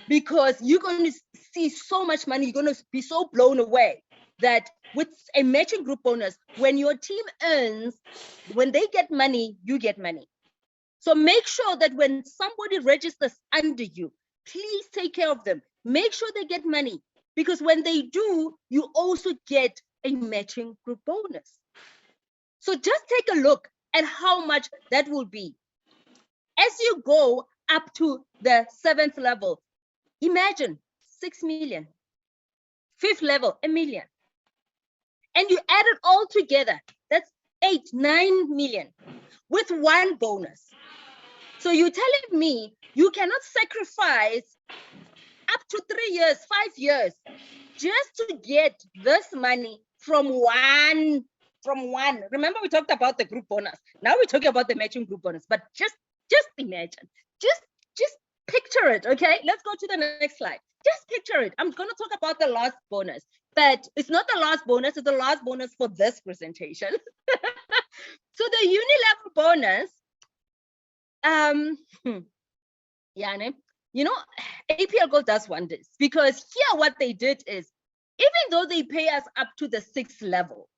Because you're going to see so much money, you're going to be so blown away that with a matching group bonus, when your team earns, when they get money, you get money. So make sure that when somebody registers under you, please take care of them. Make sure they get money, because when they do, you also get a matching group bonus. So just take a look at how much that will be. As you go up to the 7th level, imagine 6 million. 5th level, 1 million. And you add it all together, that's 8, 9 million with 1 bonus. So you're telling me you cannot sacrifice up to 3 years, 5 years, just to get this money from one. Remember, we talked about the group bonus. Now we're talking about the matching group bonus. But just imagine, just picture it. Okay, let's go to the next slide. Just picture it. I'm going to talk about the last bonus, but it's not the last bonus. It's the last bonus for this presentation. So the uni-level bonus, yeah, you know, APLGO does wonders, because here what they did is, even though they pay us up to the 6th level,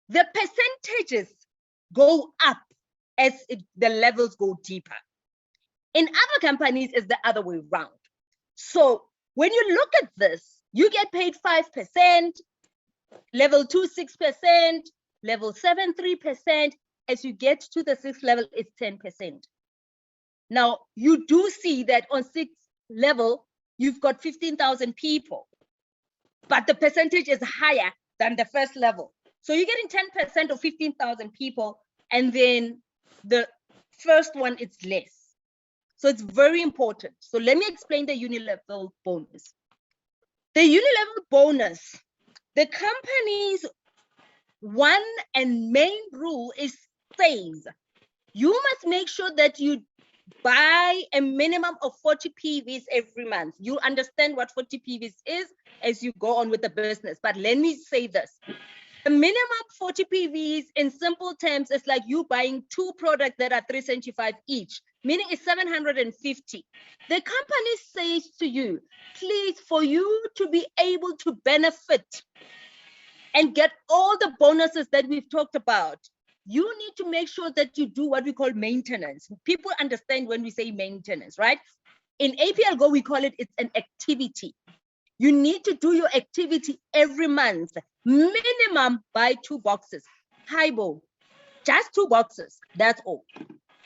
the percentages go up as the levels go deeper. In other companies, it's the other way around. So when you look at this, you get paid 5%, level 2, 6%, level 7, 3%. As you get to the 6th level, it's 10%. Now, you do see that on 6th level, you've got 15,000 people, but the percentage is higher than the 1st level. So you're getting 10% of 15,000 people, and then the first one, it's less. So it's very important. So let me explain the uni-level bonus. The uni-level bonus, the company's one and main rule is says you must make sure that you buy a minimum of 40 PVs every month. You understand what 40 PVs is as you go on with the business. But let me say this. The minimum 40 PVs in simple terms is like you buying 2 products that are 375 each, meaning it's 750. The company says to you, please, for you to be able to benefit and get all the bonuses that we've talked about, you need to make sure that you do what we call maintenance. People understand when we say maintenance, right? In APLGO, we call it's an activity. You need to do your activity every month, minimum buy 2 boxes. Hi, Bo, just 2 boxes, that's all.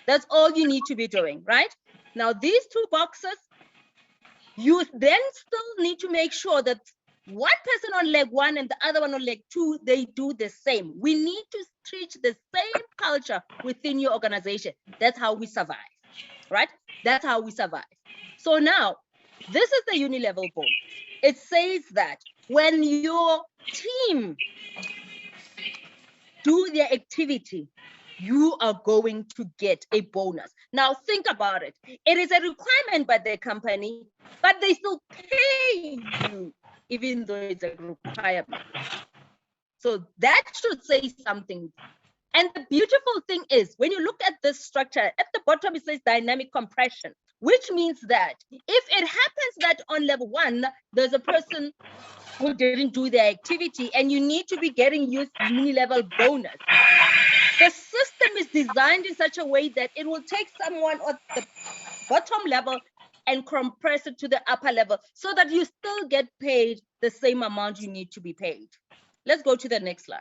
That's all you need to be doing, right? Now, these 2 boxes, you then still need to make sure that one person on leg 1 and the other one on leg 2, they do the same. We need to teach the same culture within your organization. That's how we survive, right? That's how we survive. So now, this is the uni-level bonus. It says that when your team do their activity, you are going to get a bonus. Now think about it. It is a requirement by the company, but they still pay you, even though it's a requirement. So that should say something. And the beautiful thing is, when you look at this structure, at the bottom it says dynamic compression, which means that if it happens that on level 1, there's a person who didn't do their activity and you need to be getting uni-level bonus, the system is designed in such a way that it will take someone at the bottom level and compress it to the upper level so that you still get paid the same amount you need to be paid. Let's go to the next slide.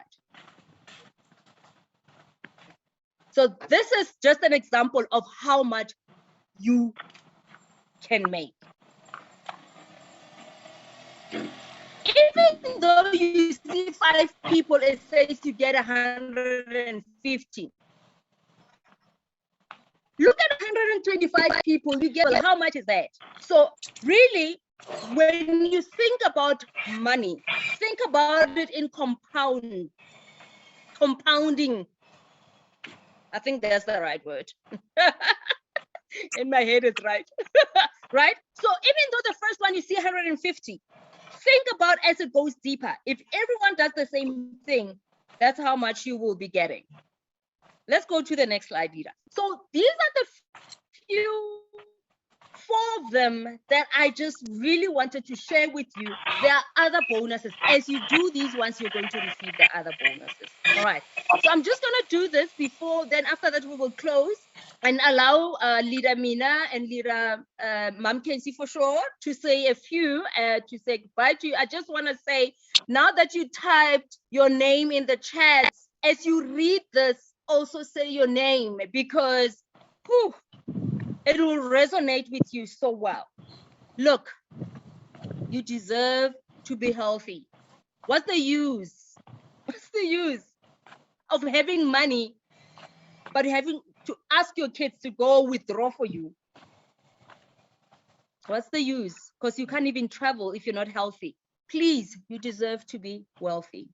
So this is just an example of how much you can make. Even though you see 5 people, it says you get 150. Look at 125 people, you get, how much is that? So really, when you think about money, think about it in compounding. I think that's the right word. In my head, it's right. Right? So even though the first one you see 150, think about as it goes deeper. If everyone does the same thing, that's how much you will be getting. Let's go to the next slide, Lida. So these are the few, 4 of them that I just really wanted to share with you. There are other bonuses. As you do these ones, you're going to receive the other bonuses. All right. So I'm just going to do this before, then after that, we will close and allow Leader Mina and Leader Mam Kensi for sure to say a few, to say goodbye to you. I just want to say, now that you typed your name in the chat, as you read this, also say your name, because whew, it will resonate with you so well. Look, you deserve to be healthy. What's the use? What's the use of having money, but having to ask your kids to go withdraw for you? What's the use? Because you can't even travel if you're not healthy. Please, you deserve to be wealthy.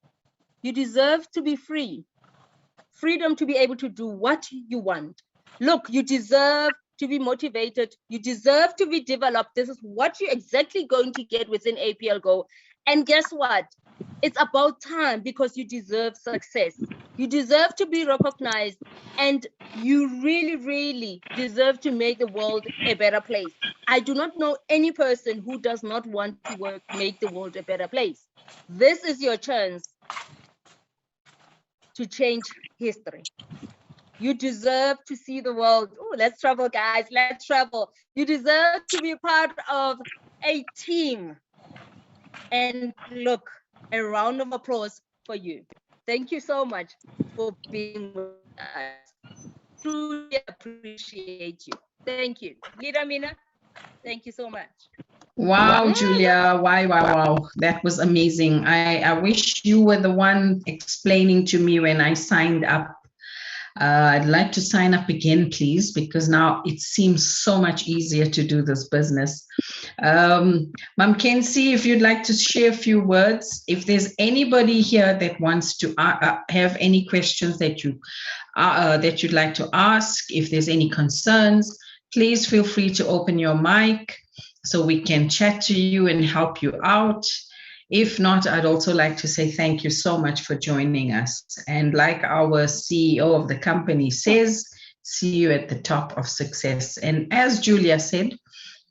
You deserve to be free. Freedom to be able to do what you want. Look, you deserve to be motivated. You deserve to be developed. This is what you're exactly going to get within APLGO. And guess what? It's about time, because you deserve success. You deserve to be recognized, and you really, really deserve to make the world a better place. I do not know any person who does not want to make the world a better place. This is your chance to change history. You deserve to see the world. Oh, let's travel, guys. Let's travel. You deserve to be part of a team. And look, a round of applause for you. Thank you so much for being with us. Truly appreciate you. Thank you. Leader Mina, thank you so much. Wow, Julia, wow. That was amazing. I wish you were the one explaining to me when I signed up. I'd like to sign up again, please, because now it seems so much easier to do this business. Mam Kensi, if you'd like to share a few words, if there's anybody here that wants to have any questions that you'd like to ask, if there's any concerns, please feel free to open your mic so we can chat to you and help you out. If not, I'd also like to say thank you so much for joining us. And like our CEO of the company says, see you at the top of success. And as Julia said,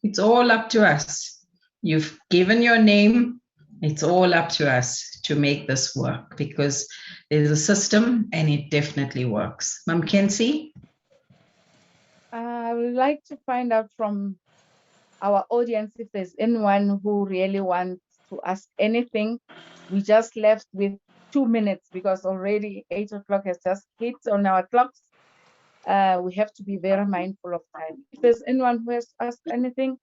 it's all up to us. You've given your name. It's all up to us to make this work, because there's a system and it definitely works. Mam Kensi? I would like to find out from our audience if there's anyone who really wants to ask anything. We just left with 2 minutes because already 8 o'clock has just hit on our clocks. We have to be very mindful of time. If there's anyone who has asked anything,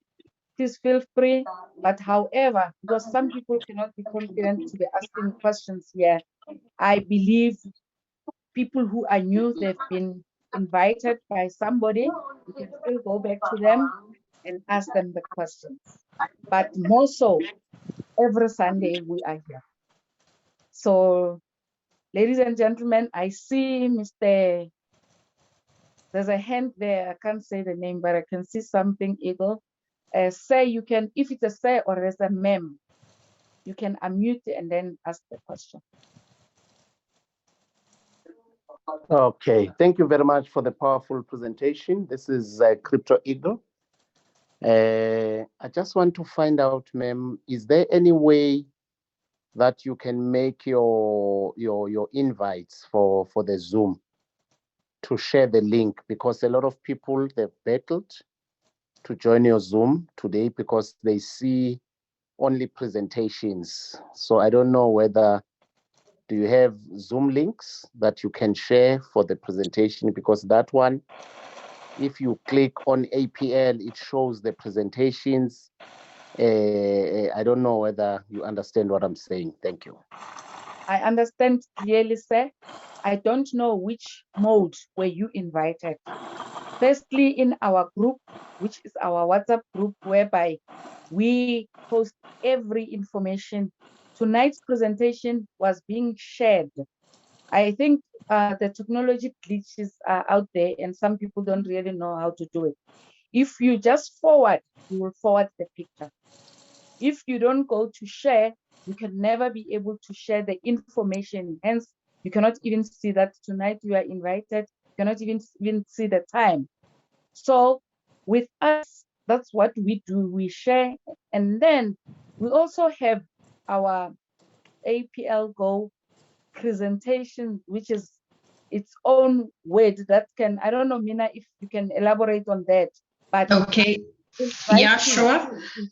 please feel free. But however, because some people cannot be confident to be asking questions here, I believe people who are new, they've been invited by somebody, you can still go back to them and ask them the questions. But more so, every Sunday we are here. So, ladies and gentlemen, I see there's a hand there. I can't say the name, but I can see something, Eagle. Say you can, if it's a say or as a mem, you can unmute and then ask the question. Okay, thank you very much for the powerful presentation. This is Crypto Eagle. I just want to find out, ma'am, is there any way that you can make your invites for the Zoom to share the link? Because a lot of people, they've battled to join your Zoom today because they see only presentations. So I don't know whether, do you have Zoom links that you can share for the presentation? Because that one, if you click on APL, it shows the presentations. I don't know whether you understand what I'm saying. Thank you. I understand clearly, sir. I don't know which mode were you invited. Firstly, in our group, which is our WhatsApp group, whereby we post every information. Tonight's presentation was being shared. I think the technology glitches are out there and some people don't really know how to do it. If you just forward, you will forward the picture. If you don't go to share, you can never be able to share the information. Hence, you cannot even see that tonight you are invited. You cannot even see the time. So with us, that's what we do. We share, and then we also have our APLGO presentation, which is its own word that can, I don't know, Mina, if you can elaborate on that. But okay. Yeah, sure.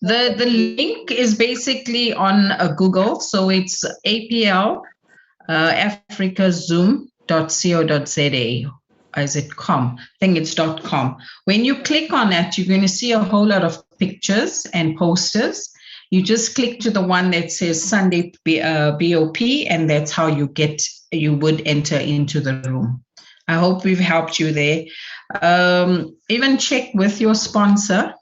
The link is basically on Google. So it's APL africazoom.co.za. Is it com? I think it's .com. When you click on that, you're going to see a whole lot of pictures and posters. You just click to the one that says Sunday BOP, and that's how you would enter into the room. I hope we've helped you there. Even check with your sponsor,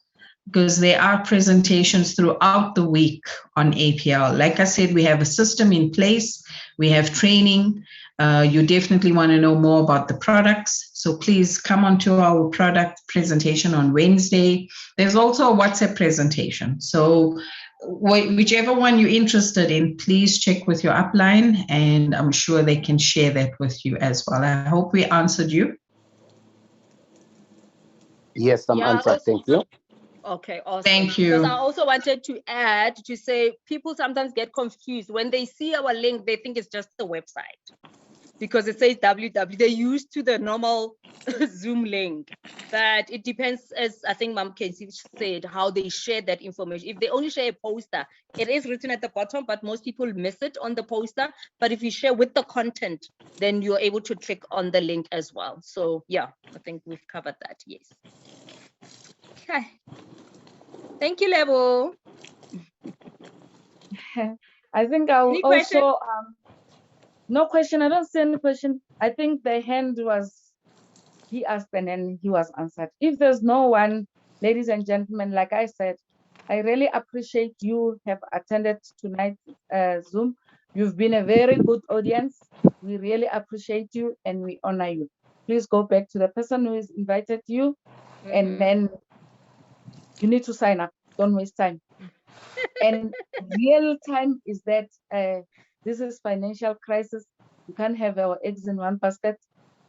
because there are presentations throughout the week on APL. Like I said, we have a system in place. We have training. You definitely want to know more about the products. So please come onto our product presentation on Wednesday. There's also a WhatsApp presentation. So whichever one you're interested in, please check with your upline, and I'm sure they can share that with you as well. I hope we answered you. Yes, I'm answered. Thank you. Okay, awesome. Thank you. Because I also wanted to add to say people sometimes get confused when they see our link. They think it's just the website because it says www. They're used to the normal Zoom link, but it depends, as I think Mom Kenzie said, how they share that information. If they only share a poster, it is written at the bottom, but most people miss it on the poster. But if you share with the content, then you're able to click on the link as well. So yeah, I think we've covered that. Yes. Okay. Thank you, Lebo. I think I will Any question? also, no question. I don't see any question. I think the hand was, he asked and then he was answered. If there's no one, ladies and gentlemen, like I said, I really appreciate you have attended tonight's Zoom. You've been a very good audience. We really appreciate you and we honor you. Please go back to the person who has invited you, and then you need to sign up. Don't waste time. And real time is that this is financial crisis. We can't have our eggs in one basket.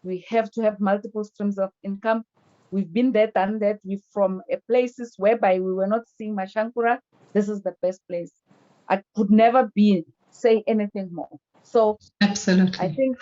We have to have multiple streams of income. We've been there, done that. We from places whereby we were not seeing Mashankura. This is the best place. I could never say anything more. So absolutely, I think